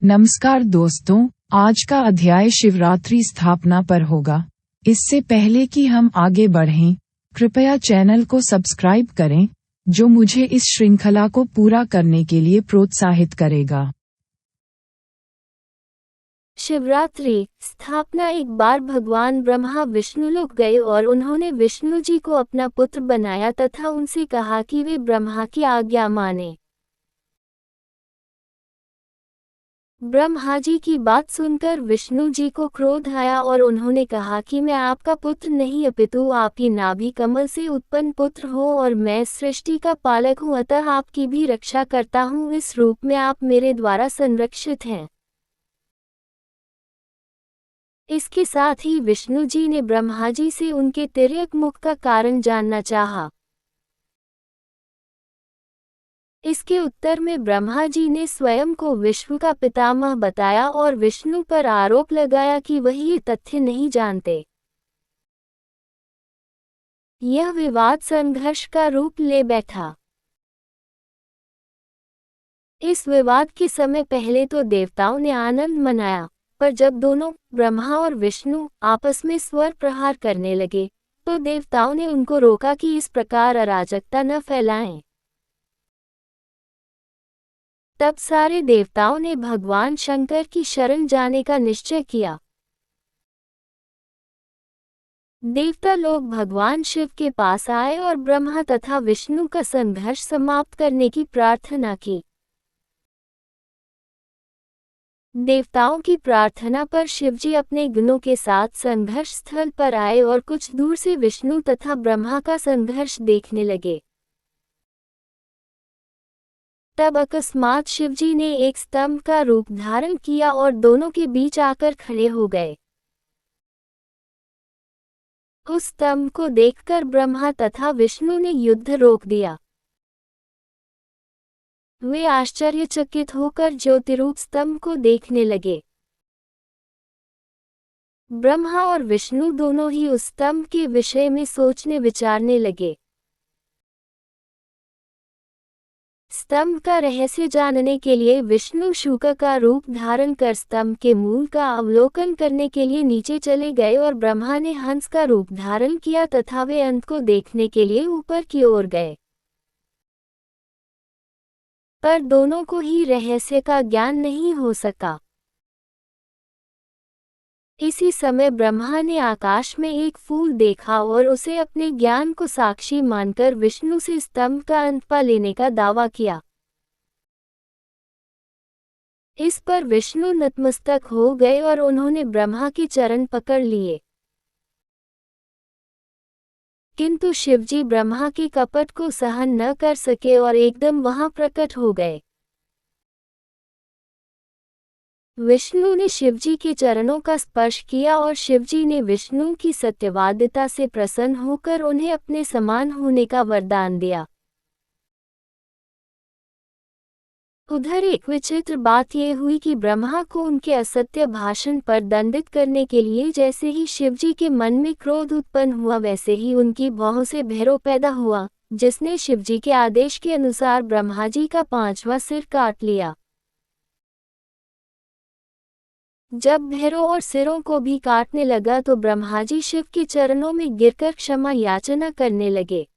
नमस्कार दोस्तों, आज का अध्याय शिवरात्रि स्थापना पर होगा। इससे पहले कि हम आगे बढ़ें, कृपया चैनल को सब्सक्राइब करें, जो मुझे इस श्रृंखला को पूरा करने के लिए प्रोत्साहित करेगा। शिवरात्रि स्थापना। एक बार भगवान ब्रह्मा विष्णुलोक गए और उन्होंने विष्णु जी को अपना पुत्र बनाया तथा उनसे कहा कि वे ब्रह्मा की आज्ञा माने। ब्रह्मा जी की बात सुनकर विष्णु जी को क्रोध आया और उन्होंने कहा कि मैं आपका पुत्र नहीं अपितु आपकी नाभि कमल से उत्पन्न पुत्र हो और मैं सृष्टि का पालक हूँ, अतः आपकी भी रक्षा करता हूँ। इस रूप में आप मेरे द्वारा संरक्षित हैं। इसके साथ ही विष्णु जी ने ब्रह्मा जी से उनके तिर्यक मुख का कारण जानना चाहा। इसके उत्तर में ब्रह्मा जी ने स्वयं को विश्व का पितामह बताया और विष्णु पर आरोप लगाया कि वह ये तथ्य नहीं जानते। यह विवाद संघर्ष का रूप ले बैठा। इस विवाद के समय पहले तो देवताओं ने आनंद मनाया, पर जब दोनों ब्रह्मा और विष्णु आपस में स्वर प्रहार करने लगे, तो देवताओं ने उनको रोका कि इस प्रकार अराजकता न फैलाएं। तब सारे देवताओं ने भगवान शंकर की शरण जाने का निश्चय किया। देवता लोग भगवान शिव के पास आए और ब्रह्मा तथा विष्णु का संघर्ष समाप्त करने की प्रार्थना की। देवताओं की प्रार्थना पर शिवजी अपने गणों के साथ संघर्ष स्थल पर आए और कुछ दूर से विष्णु तथा ब्रह्मा का संघर्ष देखने लगे। तब अकस्मात शिवजी ने एक स्तंभ का रूप धारण किया और दोनों के बीच आकर खड़े हो गए। उस स्तंभ को देखकर ब्रह्मा तथा विष्णु ने युद्ध रोक दिया। वे आश्चर्यचकित होकर ज्योतिरूप स्तंभ को देखने लगे। ब्रह्मा और विष्णु दोनों ही उस स्तंभ के विषय में सोचने विचारने लगे। स्तंभ का रहस्य जानने के लिए विष्णु शूकर का रूप धारण कर स्तंभ के मूल का अवलोकन करने के लिए नीचे चले गए और ब्रह्मा ने हंस का रूप धारण किया तथा वे अंत को देखने के लिए ऊपर की ओर गए। पर दोनों को ही रहस्य का ज्ञान नहीं हो सका। इसी समय ब्रह्मा ने आकाश में एक फूल देखा और उसे अपने ज्ञान को साक्षी मानकर विष्णु से स्तंभ का अंत पा लेने का दावा किया। इस पर विष्णु नतमस्तक हो गए और उन्होंने ब्रह्मा के चरण पकड़ लिए। किंतु शिवजी ब्रह्मा के कपट को सहन न कर सके और एकदम वहां प्रकट हो गए। विष्णु ने शिवजी के चरणों का स्पर्श किया और शिवजी ने विष्णु की सत्यवादिता से प्रसन्न होकर उन्हें अपने समान होने का वरदान दिया। उधर एक विचित्र बात यह हुई कि ब्रह्मा को उनके असत्य भाषण पर दंडित करने के लिए जैसे ही शिवजी के मन में क्रोध उत्पन्न हुआ, वैसे ही उनकी भौं से भैरव पैदा हुआ, जिसने शिवजी के आदेश के अनुसार ब्रह्मा जी का 5वां सिर काट लिया। जब भैरव और सिरों को भी काटने लगा तो ब्रह्मा जी शिव के चरणों में गिरकर क्षमा याचना करने लगे।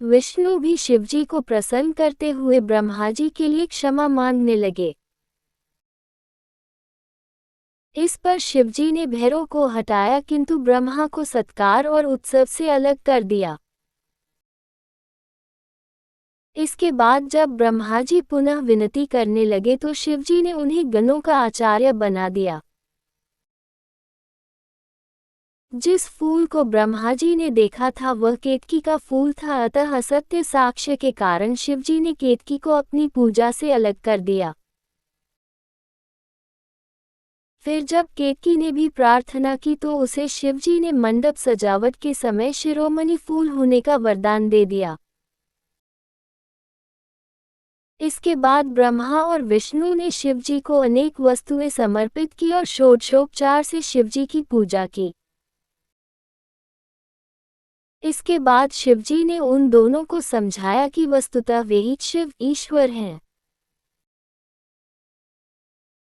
विष्णु भी शिवजी को प्रसन्न करते हुए ब्रह्मा जी के लिए क्षमा मांगने लगे। इस पर शिवजी ने भैरव को हटाया, किंतु ब्रह्मा को सत्कार और उत्सव से अलग कर दिया। इसके बाद जब ब्रह्मा जी पुनः विनती करने लगे तो शिवजी ने उन्हें गणों का आचार्य बना दिया। जिस फूल को ब्रह्मा जी ने देखा था वह केतकी का फूल था, अतः असत्य साक्ष्य के कारण शिवजी ने केतकी को अपनी पूजा से अलग कर दिया। फिर जब केतकी ने भी प्रार्थना की तो उसे शिवजी ने मंडप सजावट के समय शिरोमणि फूल होने का वरदान दे दिया। इसके बाद ब्रह्मा और विष्णु ने शिवजी को अनेक वस्तुएं समर्पित की और षोडशोपचार से शिवजी की पूजा की। इसके बाद शिवजी ने उन दोनों को समझाया कि वस्तुतः वे ही शिव ईश्वर हैं।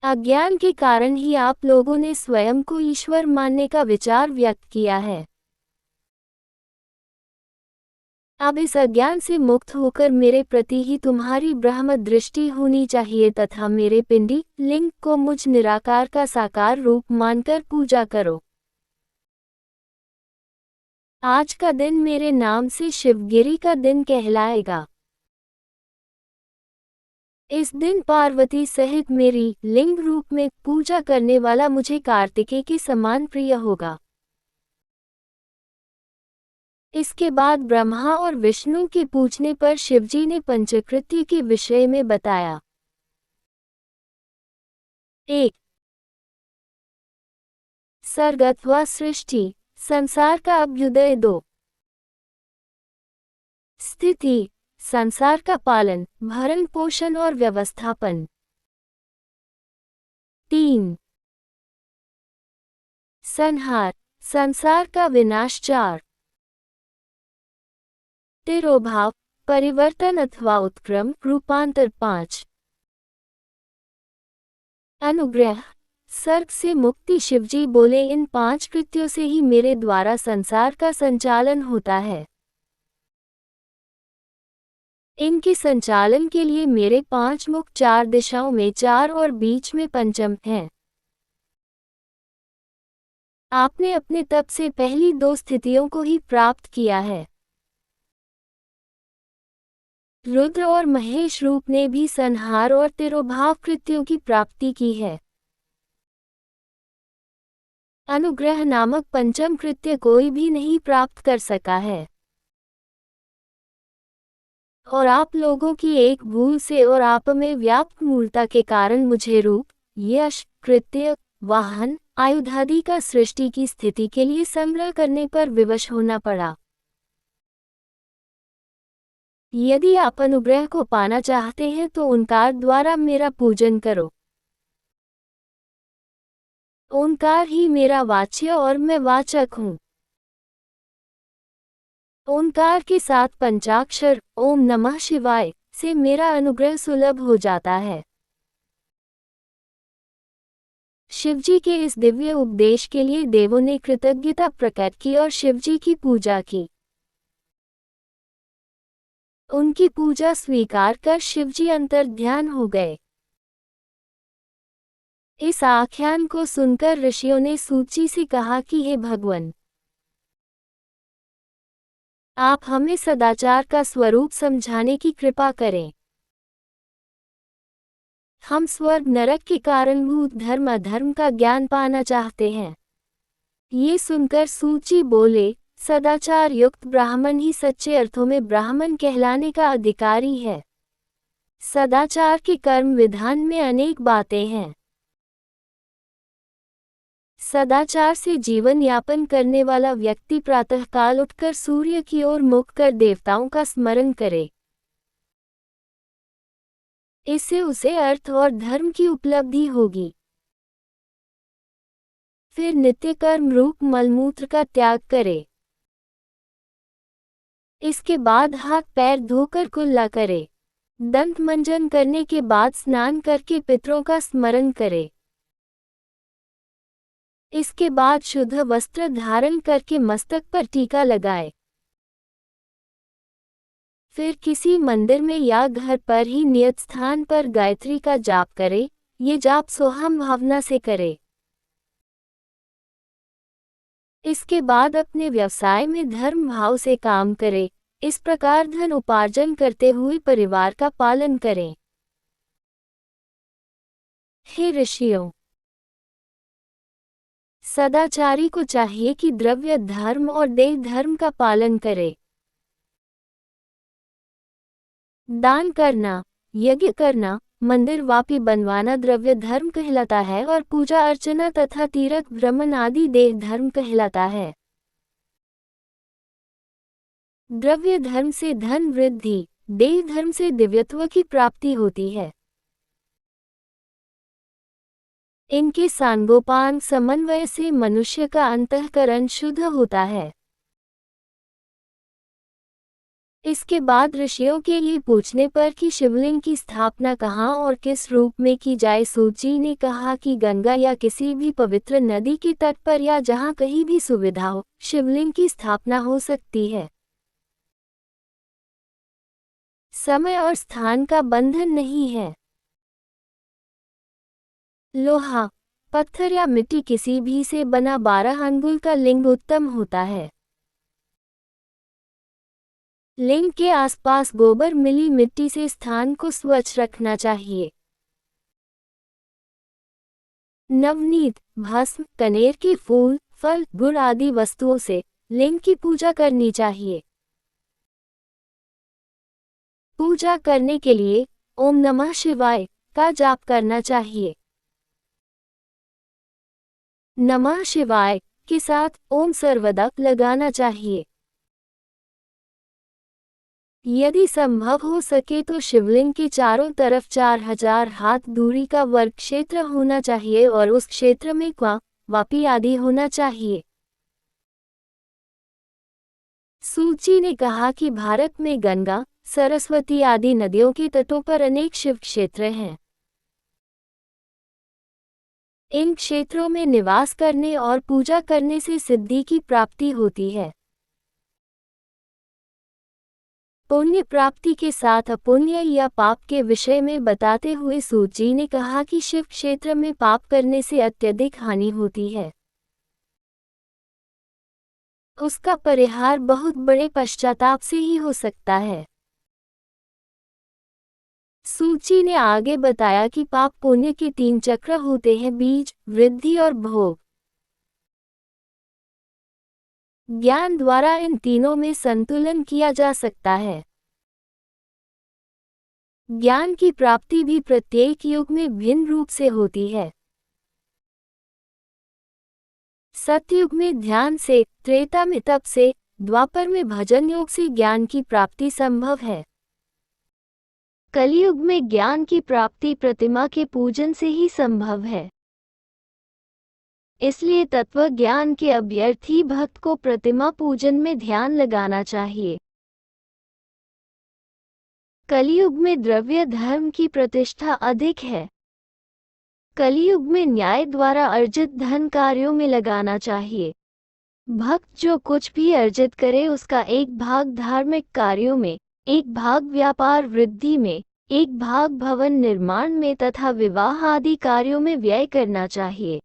अज्ञान के कारण ही आप लोगों ने स्वयं को ईश्वर मानने का विचार व्यक्त किया है। अब इस अज्ञान से मुक्त होकर मेरे प्रति ही तुम्हारी ब्रह्म दृष्टि होनी चाहिए तथा मेरे पिंडी लिंग को मुझ निराकार का साकार रूप मानकर पूजा करो। आज का दिन मेरे नाम से शिवगिरी का दिन कहलाएगा। इस दिन पार्वती सहित मेरी लिंग रूप में पूजा करने वाला मुझे कार्तिकेय के समान प्रिय होगा। इसके बाद ब्रह्मा और विष्णु के पूछने पर शिवजी ने पंचकृत्य के विषय में बताया। 1. सर्ग अथवा सृष्टि, संसार का अभ्युदय। 2. स्थिति, संसार का पालन, भरण पोषण और व्यवस्थापन। 3. संहार, संसार का विनाश। 4. तिरोभाव, परिवर्तन अथवा उत्क्रम, रूपांतर। 5. अनुग्रह, सर्ग से मुक्ति। शिवजी बोले, इन 5 कृत्यों से ही मेरे द्वारा संसार का संचालन होता है। इनके संचालन के लिए मेरे 5 मुख 4 दिशाओं में 4 और बीच में पंचम हैं। आपने अपने तप से पहली 2 स्थितियों को ही प्राप्त किया है। रुद्र और महेश रूप ने भी संहार और तिरोभाव कृत्यों की प्राप्ति की है। अनुग्रह नामक पंचम कृत्य कोई भी नहीं प्राप्त कर सका है। और आप लोगों की एक भूल से और आप में व्याप्त मूलता के कारण मुझे रूप, यश, कृत्य, वाहन, आयुधादि का सृष्टि की स्थिति के लिए संग्रह करने पर विवश होना पड़ा। यदि आप अनुग्रह को पाना चाहते हैं तो ओंकार द्वारा मेरा पूजन करो। ओंकार ही मेरा वाच्य और मैं वाचक हूँ। ओंकार के साथ पंचाक्षर ओम नमः शिवाय से मेरा अनुग्रह सुलभ हो जाता है। शिवजी के इस दिव्य उपदेश के लिए देवों ने कृतज्ञता प्रकट की और शिवजी की पूजा की। उनकी पूजा स्वीकार कर शिवजी अंतर्ध्यान हो गए। इस आख्यान को सुनकर ऋषियों ने सूची से कहा कि हे भगवान, आप हमें सदाचार का स्वरूप समझाने की कृपा करें। हम स्वर्ग नरक के कारणभूत धर्म अधर्म का ज्ञान पाना चाहते हैं। ये सुनकर सूची बोले, सदाचार युक्त ब्राह्मण ही सच्चे अर्थों में ब्राह्मण कहलाने का अधिकारी है। सदाचार के कर्म विधान में अनेक बातें हैं। सदाचार से जीवन यापन करने वाला व्यक्ति प्रातःकाल उठकर सूर्य की ओर मुख कर देवताओं का स्मरण करे। इससे उसे अर्थ और धर्म की उपलब्धि होगी। फिर नित्य कर्म रूप मलमूत्र का त्याग करे। इसके बाद हाथ पैर धोकर कुल्ला करे। दंत मंजन करने के बाद स्नान करके पितरों का स्मरण करे। इसके बाद शुद्ध वस्त्र धारण करके मस्तक पर टीका लगाए। फिर किसी मंदिर में या घर पर ही नियत स्थान पर गायत्री का जाप करे। ये जाप सोहम भावना से करे। इसके बाद अपने व्यवसाय में धर्म भाव से काम करे। इस प्रकार धन उपार्जन करते हुए परिवार का पालन करें। हे ऋषियों, सदाचारी को चाहिए कि द्रव्य धर्म और देह धर्म का पालन करे। दान करना, यज्ञ करना, मंदिर वापी बनवाना द्रव्य धर्म कहलाता है और पूजा अर्चना तथा तीर्थ भ्रमण आदि देह धर्म कहलाता है। द्रव्य धर्म से धन वृद्धि, देह धर्म से दिव्यत्व की प्राप्ति होती है। इनके सांगोपांग समन्वय से मनुष्य का अंतःकरण शुद्ध होता है। इसके बाद ऋषियों के लिए पूछने पर कि शिवलिंग की स्थापना कहाँ और किस रूप में की जाए, सूची ने कहा कि गंगा या किसी भी पवित्र नदी के तट पर या जहाँ कहीं भी सुविधा हो, शिवलिंग की स्थापना हो सकती है। समय और स्थान का बंधन नहीं है। लोहा, पत्थर या मिट्टी किसी भी से बना 12 अंगुल का लिंग उत्तम होता है। लिंग के आसपास गोबर मिली मिट्टी से स्थान को स्वच्छ रखना चाहिए। नवनीत, भस्म, कनेर के फूल, फल, गुड़ आदि वस्तुओं से लिंग की पूजा करनी चाहिए। पूजा करने के लिए ओम नमः शिवाय का जाप करना चाहिए। नमः शिवाय के साथ ओम सर्वदा लगाना चाहिए। यदि संभव हो सके तो शिवलिंग के चारों तरफ 4000 हाथ दूरी का वर्ग क्षेत्र होना चाहिए और उस क्षेत्र में क्वा, वापी आदि होना चाहिए। सूची ने कहा कि भारत में गंगा, सरस्वती आदि नदियों के तटों पर अनेक शिव क्षेत्र हैं। इन क्षेत्रों में निवास करने और पूजा करने से सिद्धि की प्राप्ति होती है। पुण्य प्राप्ति के साथ अपुण्य या पाप के विषय में बताते हुए सूची ने कहा कि शिव क्षेत्र में पाप करने से अत्यधिक हानि होती है। उसका परिहार बहुत बड़े पश्चाताप से ही हो सकता है। सूची ने आगे बताया कि पाप पुण्य के 3 चक्र होते हैं: बीज, वृद्धि और भोग। ज्ञान द्वारा इन तीनों में संतुलन किया जा सकता है। ज्ञान की प्राप्ति भी प्रत्येक युग में भिन्न रूप से होती है। सतयुग में ध्यान से, त्रेता में तप से, द्वापर में भजन योग से ज्ञान की प्राप्ति संभव है। कलयुग में ज्ञान की प्राप्ति प्रतिमा के पूजन से ही संभव है। इसलिए तत्व ज्ञान के अभ्यर्थी भक्त को प्रतिमा पूजन में ध्यान लगाना चाहिए। कलयुग में द्रव्य धर्म की प्रतिष्ठा अधिक है। कलयुग में न्याय द्वारा अर्जित धन कार्यों में लगाना चाहिए। भक्त जो कुछ भी अर्जित करे उसका एक भाग धार्मिक कार्यों में, एक भाग व्यापार वृद्धि में, एक भाग भवन निर्माण में तथा विवाह आदि कार्यों में व्यय करना चाहिए।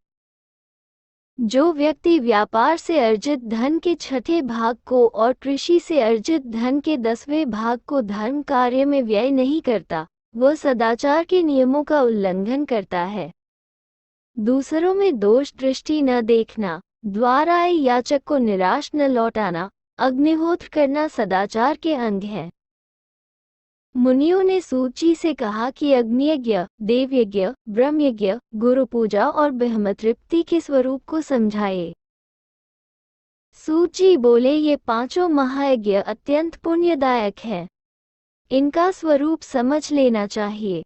जो व्यक्ति व्यापार से अर्जित धन के 6ठे भाग को और कृषि से अर्जित धन के 10वें भाग को धर्म कार्य में व्यय नहीं करता, वह सदाचार के नियमों का उल्लंघन करता है। दूसरों में दोष दृष्टि न देखना, द्वारा आए याचक को निराश न लौटाना, अग्निहोत्र करना सदाचार के अंग है। मुनियों ने सूची से कहा कि अग्नियज्ञ, देवयज्ञ, ब्रह्मयज्ञ, गुरु पूजा और ब्रह्मतृप्ति के स्वरूप को समझाए। सूची बोले ये पांचों महायज्ञ अत्यंत पुण्यदायक है। इनका स्वरूप समझ लेना चाहिए।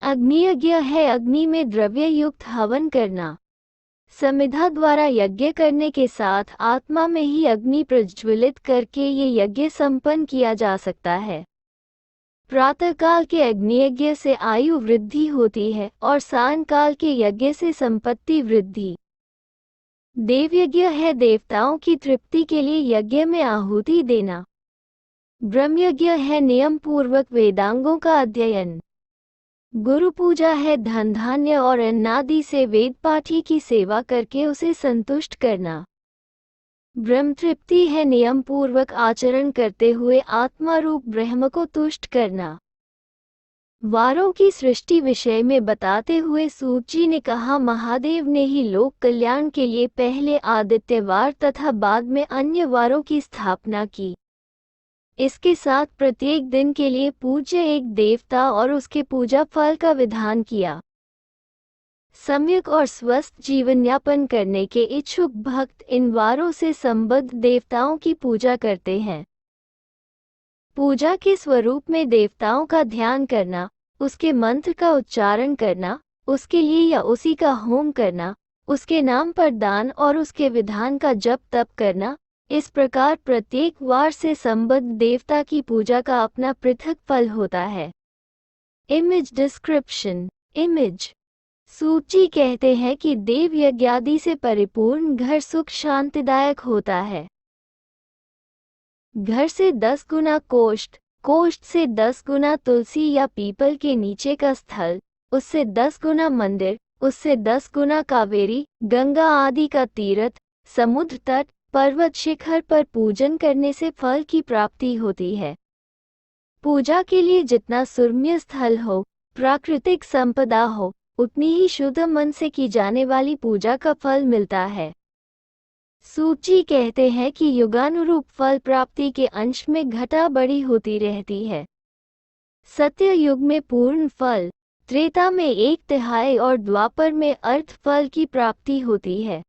अग्नियज्ञ है अग्नि में द्रव्य युक्त हवन करना। समिधा द्वारा यज्ञ करने के साथ आत्मा में ही अग्नि प्रज्वलित करके ये यज्ञ संपन्न किया जा सकता है। प्रातःकाल के अग्नियज्ञ से आयु वृद्धि होती है और सायंकाल के यज्ञ से संपत्ति वृद्धि। देवयज्ञ है देवताओं की तृप्ति के लिए यज्ञ में आहुति देना। ब्रह्मयज्ञ है नियम पूर्वक वेदांगों का अध्ययन। गुरु पूजा है धन धान्य और अन्नादि से वेद पाठी की सेवा करके उसे संतुष्ट करना। ब्रह्म तृप्ति है नियम पूर्वक आचरण करते हुए आत्मा रूप ब्रह्म को तुष्ट करना। वारों की सृष्टि विषय में बताते हुए सूची ने कहा महादेव ने ही लोक कल्याण के लिए पहले आदित्यवार तथा बाद में अन्य वारों की स्थापना की। इसके साथ प्रत्येक दिन के लिए पूज्य एक देवता और उसके पूजा फल का विधान किया। सम्यक और स्वस्थ जीवन यापन करने के इच्छुक भक्त इन वारों से संबद्ध देवताओं की पूजा करते हैं। पूजा के स्वरूप में देवताओं का ध्यान करना, उसके मंत्र का उच्चारण करना, उसके लिए या उसी का होम करना, उसके नाम पर दान और उसके विधान का जप तप करना, इस प्रकार प्रत्येक वार से संबद्ध देवता की पूजा का अपना पृथक फल होता है। Image description. इमेज। सूत जी कहते हैं कि देव यज्ञादि से परिपूर्ण घर सुख शांतिदायक होता है। घर से 10 गुना कोष्ठ, कोष्ठ से 10 गुना तुलसी या पीपल के नीचे का स्थल, उससे 10 गुना मंदिर, उससे 10 गुना कावेरी, गंगा आदि का तीर्थ, समुद्र तट, पर्वत शिखर पर पूजन करने से फल की प्राप्ति होती है। पूजा के लिए जितना सुरम्य स्थल हो, प्राकृतिक संपदा हो, उतनी ही शुद्ध मन से की जाने वाली पूजा का फल मिलता है। सूत जी कहते हैं कि युगानुरूप फल प्राप्ति के अंश में घटा बढ़ी होती रहती है। सत्य युग में पूर्ण फल, त्रेता में 1/3 और द्वापर में अर्ध फल की प्राप्ति होती है।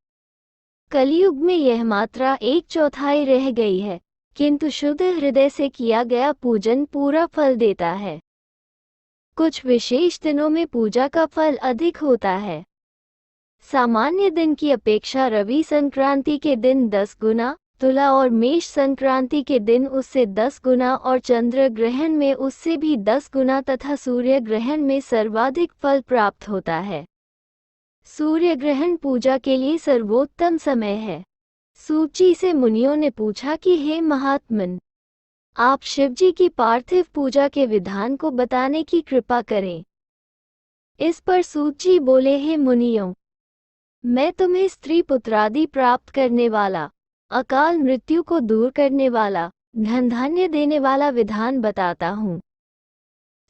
कलयुग में यह मात्रा 1/4 रह गई है, किंतु शुद्ध हृदय से किया गया पूजन पूरा फल देता है। कुछ विशेष दिनों में पूजा का फल अधिक होता है। सामान्य दिन की अपेक्षा रवि संक्रांति के दिन 10 गुना, तुला और मेष संक्रांति के दिन उससे 10 गुना और चंद्र ग्रहण में उससे भी 10 गुना तथा सूर्य ग्रहण में सर्वाधिक फल प्राप्त होता है। सूर्य ग्रहण पूजा के लिए सर्वोत्तम समय है। सूत जी से मुनियों ने पूछा कि हे महात्मन, आप शिवजी की पार्थिव पूजा के विधान को बताने की कृपा करें। इस पर सूत जी बोले, हे मुनियों, मैं तुम्हें स्त्री पुत्रादि प्राप्त करने वाला, अकाल मृत्यु को दूर करने वाला, धन धान्य देने वाला विधान बताता हूँ।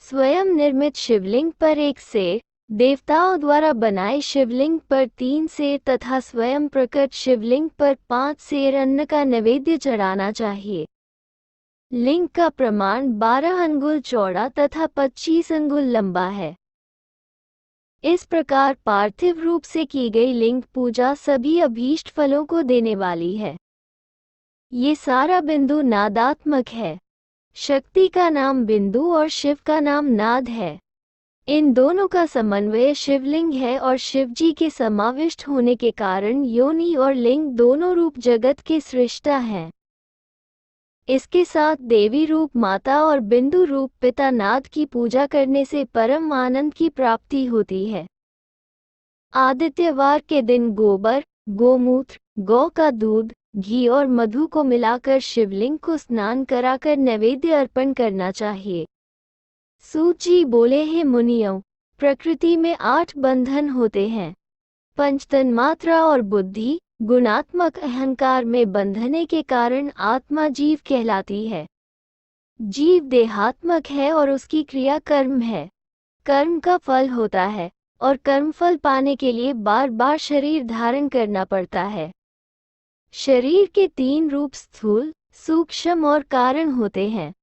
स्वयं निर्मित शिवलिंग पर 1 सेर, देवताओं द्वारा बनाए शिवलिंग पर 3 सेर तथा स्वयं प्रकट शिवलिंग पर 5 सेर अन्न का नैवेद्य चढ़ाना चाहिए। लिंग का प्रमाण 12 अंगुल चौड़ा तथा 25 अंगुल लंबा है। इस प्रकार पार्थिव रूप से की गई लिंग पूजा सभी अभीष्ट फलों को देने वाली है। ये सारा बिंदु नादात्मक है। शक्ति का नाम बिंदु और शिव का नाम नाद है। इन दोनों का समन्वय शिवलिंग है और शिवजी के समाविष्ट होने के कारण योनि और लिंग दोनों रूप जगत के सृष्टा हैं। इसके साथ देवी रूप माता और बिंदु रूप पिता नाद की पूजा करने से परम आनंद की प्राप्ति होती है। आदित्यवार के दिन गोबर, गोमूत्र, गौ का दूध, घी और मधु को मिलाकर शिवलिंग को स्नान कराकर नैवेद्य अर्पण करना चाहिए। सूत जी बोले, हे मुनियों, प्रकृति में 8 बंधन होते हैं। पंच तन्मात्रा और बुद्धि, गुणात्मक अहंकार में बंधने के कारण आत्मा जीव कहलाती है। जीव देहात्मक है और उसकी क्रिया कर्म है। कर्म का फल होता है और कर्मफल पाने के लिए बार बार शरीर धारण करना पड़ता है। शरीर के 3 रूप स्थूल, सूक्ष्म और कारण होते हैं।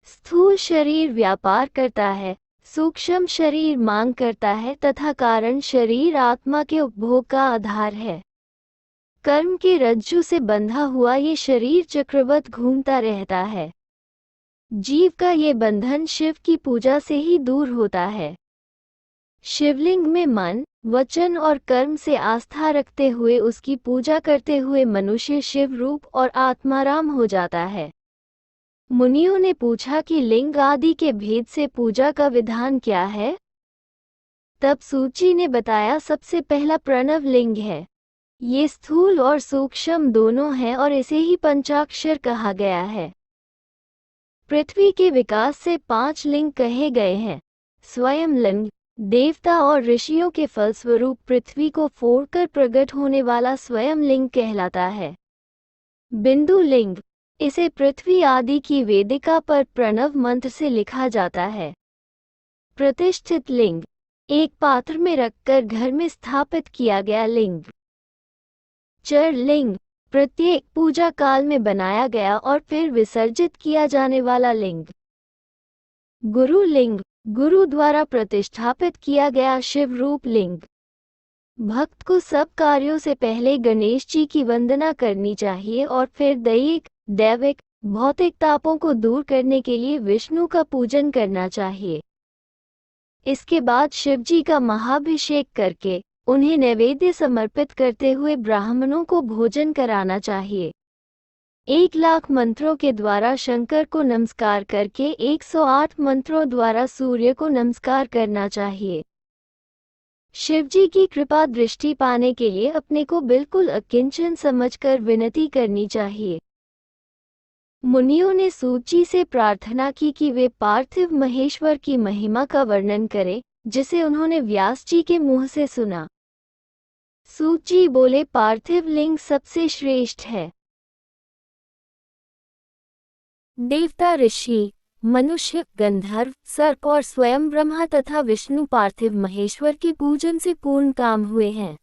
स्थूल शरीर व्यापार करता है, सूक्ष्म शरीर मांग करता है तथा कारण शरीर आत्मा के उपभोग का आधार है। कर्म के रज्जु से बंधा हुआ ये शरीर चक्रवत घूमता रहता है। जीव का ये बंधन शिव की पूजा से ही दूर होता है। शिवलिंग में मन, वचन और कर्म से आस्था रखते हुए उसकी पूजा करते हुए मनुष्य शिव रूप और आत्माराम हो जाता है। मुनियों ने पूछा कि लिंग आदि के भेद से पूजा का विधान क्या है? तब सूत जी ने बताया, सबसे पहला प्रणव लिंग है। ये स्थूल और सूक्ष्म दोनों हैं और इसे ही पंचाक्षर कहा गया है। पृथ्वी के विकास से 5 लिंग कहे गए हैं। स्वयं लिंग, देवता और ऋषियों के फलस्वरूप पृथ्वी को फोड़कर प्रकट होने वाला स्वयं लिंग कहलाता है। बिंदु लिंग, इसे पृथ्वी आदि की वेदिका पर प्रणव मंत्र से लिखा जाता है। प्रतिष्ठित लिंग, एक पात्र में रखकर घर में स्थापित किया गया लिंग। चर लिंग, प्रत्येक पूजा काल में बनाया गया और फिर विसर्जित किया जाने वाला लिंग। गुरु लिंग, गुरु द्वारा प्रतिष्ठापित किया गया शिव रूप लिंग। भक्त को सब कार्यों से पहले गणेश जी की वंदना करनी चाहिए और फिर दैहिक, दैविक, भौतिक तापों को दूर करने के लिए विष्णु का पूजन करना चाहिए। इसके बाद शिव जी का महाभिषेक करके उन्हें नैवेद्य समर्पित करते हुए ब्राह्मणों को भोजन कराना चाहिए। 1,00,000 मंत्रों के द्वारा शंकर को नमस्कार करके 108 मंत्रों द्वारा सूर्य को नमस्कार करना चाहिए। शिवजी की कृपा दृष्टि पाने के लिए अपने को बिल्कुल अकिंचन समझकर विनती करनी चाहिए। मुनियों ने सूत जी से प्रार्थना की कि वे पार्थिव महेश्वर की महिमा का वर्णन करें, जिसे उन्होंने व्यास जी के मुंह से सुना। सूत जी बोले, पार्थिव लिंग सबसे श्रेष्ठ है। देवता, ऋषि, मनुष्य, गंधर्व, सर्प और स्वयं ब्रह्मा तथा विष्णु पार्थिव महेश्वर के पूजन से पूर्ण काम हुए हैं।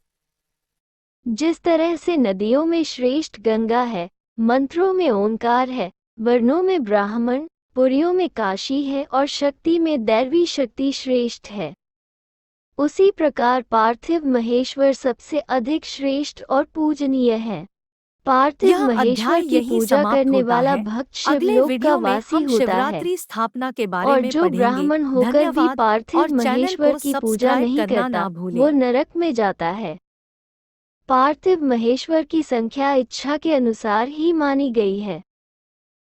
जिस तरह से नदियों में श्रेष्ठ गंगा है, मंत्रों में ओंकार है, वर्णों में ब्राह्मण, पुरियों में काशी है और शक्ति में दैवी शक्ति श्रेष्ठ है, उसी प्रकार पार्थिव महेश्वर सबसे अधिक श्रेष्ठ और पूजनीय है। पार्थिव महेश्वर की पूजा करने वाला भक्त शिवलोक का वासी होता है, स्थापना के बारे और में जो ब्राह्मण होकर भी पार्थिव महेश्वर की पूजा नहीं करता, वो नरक में जाता है। पार्थिव महेश्वर की संख्या इच्छा के अनुसार ही मानी गई है।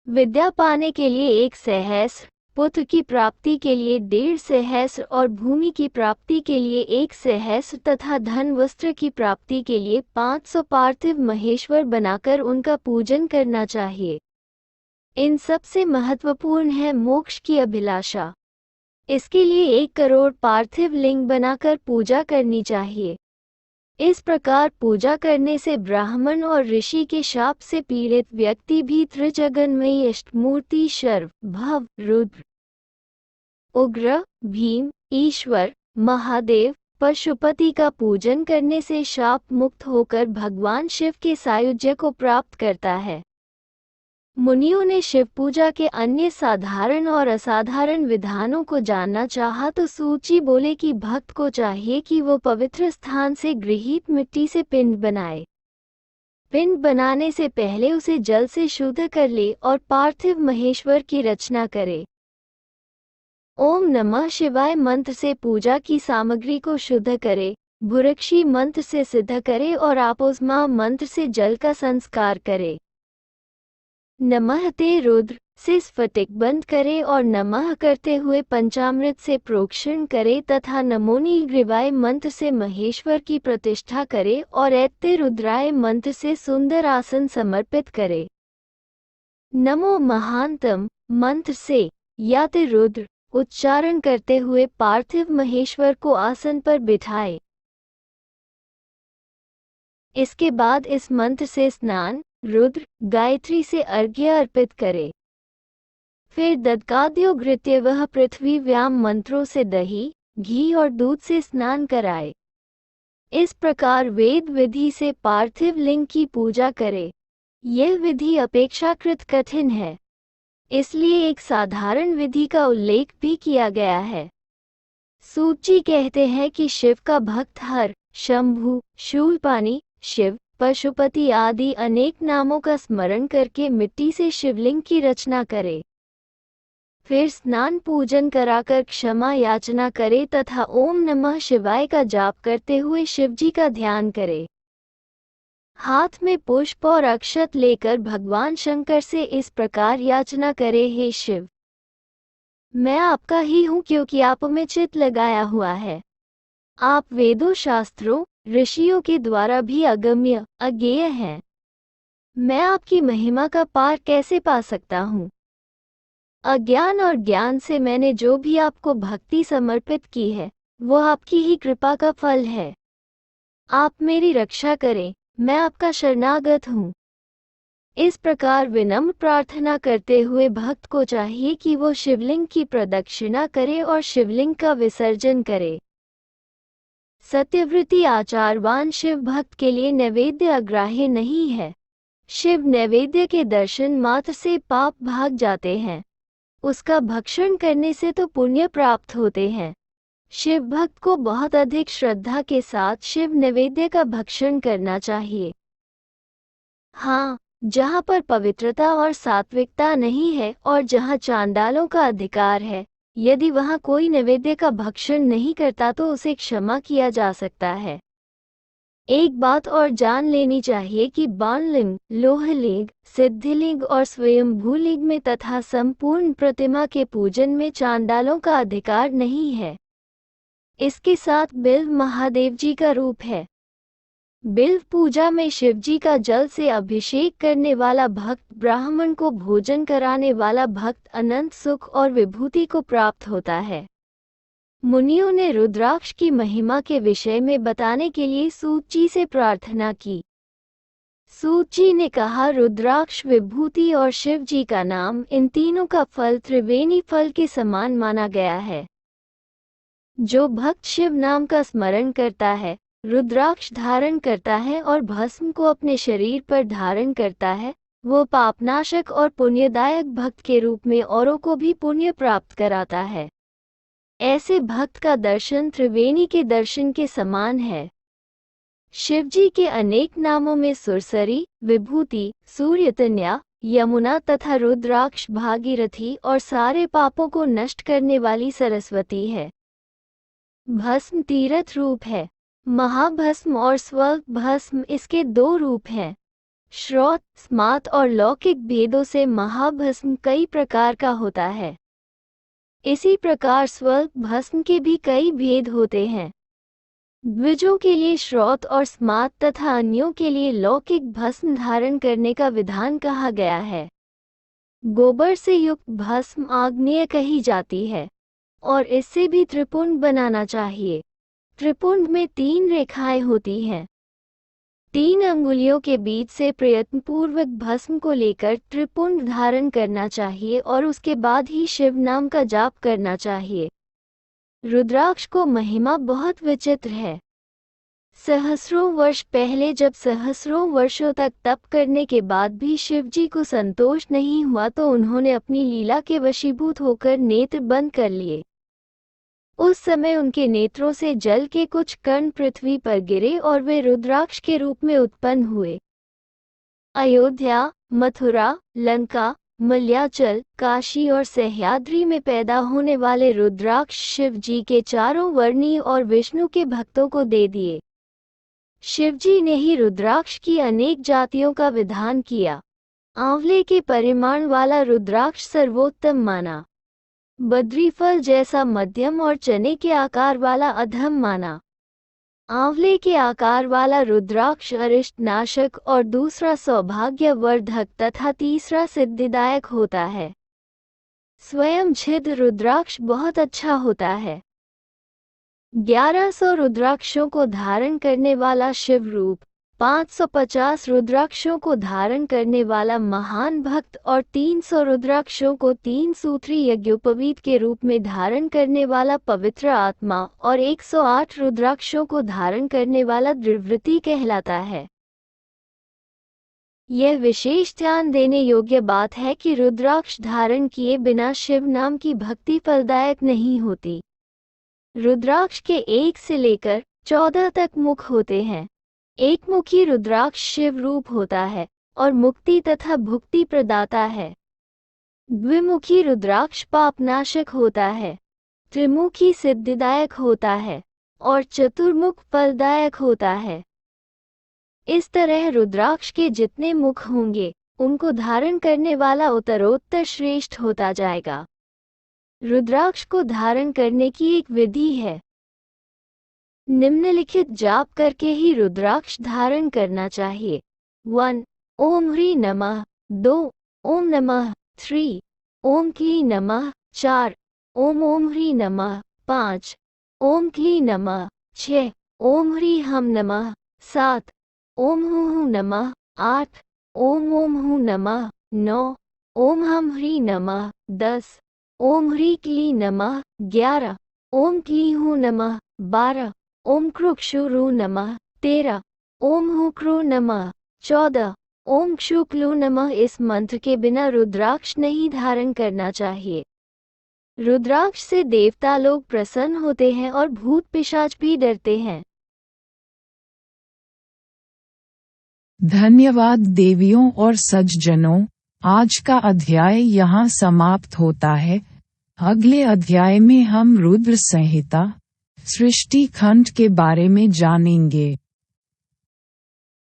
विद्या पाने के लिए 1 सहस्र, पुत्र की प्राप्ति के लिए 1.5 सहस्र और भूमि की प्राप्ति के लिए 1 सहस्र तथा धन वस्त्र की प्राप्ति के लिए 500 पार्थिव महेश्वर बनाकर उनका पूजन करना चाहिए। इन सबसे महत्वपूर्ण है मोक्ष की अभिलाषा। इसके लिए 1 करोड़ पार्थिव लिंग बनाकर पूजा करनी चाहिए। इस प्रकार पूजा करने से ब्राह्मण और ऋषि के शाप से पीड़ित व्यक्ति भी त्रिजगन्मयी अष्टमूर्ति शर्व, भव, रुद्र, उग्र, भीम, ईश्वर, महादेव, पशुपति का पूजन करने से शाप मुक्त होकर भगवान शिव के सायुज्य को प्राप्त करता है। मुनियों ने शिव पूजा के अन्य साधारण और असाधारण विधानों को जानना चाहा तो सूत जी बोले कि भक्त को चाहिए कि वो पवित्र स्थान से गृहीत मिट्टी से पिंड बनाए। पिंड बनाने से पहले उसे जल से शुद्ध कर ले और पार्थिव महेश्वर की रचना करे। ओम नमः शिवाय मंत्र से पूजा की सामग्री को शुद्ध करे, भुरक्षी मंत्र से सिद्ध करे और आपोस्मा मंत्र से जल का संस्कार करे। नमः ते रुद्र से स्फटिक बंद करे और नमः करते हुए पंचामृत से प्रोक्षण करे तथा नमोनि ग्रीवाय मंत्र से महेश्वर की प्रतिष्ठा करे और ऐत्ते रुद्राय मंत्र से सुंदर आसन समर्पित करे। नमो महांतम मंत्र से याते रुद्र उच्चारण करते हुए पार्थिव महेश्वर को आसन पर बिठाए। इसके बाद इस मंत्र से स्नान, रुद्र, गायत्री से अर्घ्य अर्पित करे। फिर ददकाद्यो घृत्य वह पृथ्वी व्याम मंत्रों से दही, घी और दूध से स्नान कराए। इस प्रकार वेद विधि से पार्थिव लिंग की पूजा करे। यह विधि अपेक्षाकृत कठिन है, इसलिए एक साधारण विधि का उल्लेख भी किया गया है। सूत जी कहते हैं कि शिव का भक्त हर, शंभु, शूलपाणी, शिव, पशुपति आदि अनेक नामों का स्मरण करके मिट्टी से शिवलिंग की रचना करे। फिर स्नान पूजन कराकर क्षमा याचना करे तथा ओम नमः शिवाय का जाप करते हुए शिवजी का ध्यान करे। हाथ में पुष्प और अक्षत लेकर भगवान शंकर से इस प्रकार याचना करे, हे शिव, मैं आपका ही हूँ क्योंकि आप में चित्त लगाया हुआ है। आप वेदों, शास्त्रों, ऋषियों के द्वारा भी अगम्य, अज्ञेय हैं। मैं आपकी महिमा का पार कैसे पा सकता हूँ? अज्ञान और ज्ञान से मैंने जो भी आपको भक्ति समर्पित की है, वो आपकी ही कृपा का फल है। आप मेरी रक्षा करें, मैं आपका शरणागत हूँ। इस प्रकार विनम्र प्रार्थना करते हुए भक्त को चाहिए कि वो शिवलिंग की प्रदक्षिणा करे और शिवलिंग का विसर्जन करे। सत्यव्रती आचारवान शिव भक्त के लिए नैवेद्य अग्राह्य नहीं है। शिव नैवेद्य के दर्शन मात्र से पाप भाग जाते हैं, उसका भक्षण करने से तो पुण्य प्राप्त होते हैं। शिव भक्त को बहुत अधिक श्रद्धा के साथ शिव नैवेद्य का भक्षण करना चाहिए। हाँ, जहाँ पर पवित्रता और सात्विकता नहीं है और जहाँ चांडालों का अधिकार है, यदि वहाँ कोई नैवेद्य का भक्षण नहीं करता तो उसे क्षमा किया जा सकता है। एक बात और जान लेनी चाहिए कि बाणलिंग, लोहलिंग, सिद्धिलिंग और स्वयंभूलिंग में तथा संपूर्ण प्रतिमा के पूजन में चांडालों का अधिकार नहीं है। इसके साथ बिल्व महादेव जी का रूप है। बिल्व पूजा में शिवजी का जल से अभिषेक करने वाला भक्त, ब्राह्मण को भोजन कराने वाला भक्त अनंत सुख और विभूति को प्राप्त होता है। मुनियों ने रुद्राक्ष की महिमा के विषय में बताने के लिए सूत जी से प्रार्थना की। सूत जी ने कहा, रुद्राक्ष, विभूति और शिव जी का नाम, इन तीनों का फल त्रिवेणी फल के समान माना गया है। जो भक्त शिव नाम का स्मरण करता है, रुद्राक्ष धारण करता है और भस्म को अपने शरीर पर धारण करता है, वो पापनाशक और पुण्यदायक भक्त के रूप में औरों को भी पुण्य प्राप्त कराता है। ऐसे भक्त का दर्शन त्रिवेणी के दर्शन के समान है। शिवजी के अनेक नामों में सुरसरी, विभूति, सूर्यतन्या, यमुना तथा रुद्राक्ष भागीरथी और सारे पापों को नष्ट करने वाली सरस्वती है। भस्म तीर्थ रूप है। महाभस्म और स्वल्प भस्म इसके दो रूप हैं। श्रौत, स्मार्त और लौकिक भेदों से महाभस्म कई प्रकार का होता है। इसी प्रकार स्वल्प भस्म के भी कई भेद होते हैं। द्विजों के लिए श्रौत और स्मार्त तथा अन्यों के लिए लौकिक भस्म धारण करने का विधान कहा गया है। गोबर से युक्त भस्म आग्नेय कही जाती है और इससे भी त्रिपुंड बनाना चाहिए। त्रिपुंड में 3 रेखाएं होती हैं। 3 अंगुलियों के बीच से प्रयत्नपूर्वक भस्म को लेकर त्रिपुंड धारण करना चाहिए और उसके बाद ही शिव नाम का जाप करना चाहिए। रुद्राक्ष को महिमा बहुत विचित्र है। सहस्रों वर्ष पहले जब सहस्रों वर्षों तक तप करने के बाद भी शिवजी को संतोष नहीं हुआ तो उन्होंने अपनी लीला के वशीभूत होकर नेत्र बंद कर लिए। उस समय उनके नेत्रों से जल के कुछ कण पृथ्वी पर गिरे और वे रुद्राक्ष के रूप में उत्पन्न हुए। अयोध्या, मथुरा, लंका, मलयाचल, काशी और सह्याद्री में पैदा होने वाले रुद्राक्ष शिवजी के चारों वर्णीय और विष्णु के भक्तों को दे दिए। शिवजी ने ही रुद्राक्ष की अनेक जातियों का विधान किया। आंवले के परिमाण वाला रुद्राक्ष सर्वोत्तम माना, बद्रीफल जैसा मध्यम और चने के आकार वाला अधम माना। आंवले के आकार वाला रुद्राक्ष अरिष्ट नाशक और दूसरा सौभाग्यवर्धक तथा तीसरा सिद्धिदायक होता है। स्वयं छिद्र रुद्राक्ष बहुत अच्छा होता है। 1100 रुद्राक्षों को धारण करने वाला शिव रूप, 550 रुद्राक्षों को धारण करने वाला महान भक्त और 300 रुद्राक्षों को 3 सूत्री यज्ञोपवीत के रूप में धारण करने वाला पवित्र आत्मा और 108 रुद्राक्षों को धारण करने वाला दृढ़व्रती कहलाता है। यह विशेष ध्यान देने योग्य बात है कि रुद्राक्ष धारण किए बिना शिव नाम की भक्ति फलदायक नहीं होती। रुद्राक्ष के 1 से लेकर 14 तक मुख होते हैं। एक मुखी रुद्राक्ष शिव रूप होता है और मुक्ति तथा भुक्ति प्रदाता है। द्विमुखी रुद्राक्ष पापनाशक होता है। त्रिमुखी सिद्धिदायक होता है और चतुर्मुख फलदायक होता है। इस तरह रुद्राक्ष के जितने मुख होंगे उनको धारण करने वाला उत्तरोत्तर श्रेष्ठ होता जाएगा। रुद्राक्ष को धारण करने की एक विधि है। निम्नलिखित जाप करके ही रुद्राक्ष धारण करना चाहिए। 1. ओम ह्री नमः। 2. ओम नमः। 3. ओम क्ली नमः। 4. ओम ह्री नमः। 5. ओम क्ली नमः। 6. ओम ह्री हम नमः। 7. ओम हूँ नमः। 8. ओम हूँ नमः। 9. ओम हम ह्री नमः। 10. ओम ह्री क्ली नमः। 11. ओम क्ली हूँ नमः। 12. ओम कृक्षुरु नमः। 13. ओम हुक्रु नमः। 14. ओम क्षुक्लु नमः। इस मंत्र के बिना रुद्राक्ष नहीं धारण करना चाहिए। रुद्राक्ष से देवता लोग प्रसन्न होते हैं और भूत पिशाच भी डरते हैं। धन्यवाद देवियों और सज्जनों, आज का अध्याय यहाँ समाप्त होता है। अगले अध्याय में हम रुद्र संहिता, सृष्टि खंड के बारे में जानेंगे।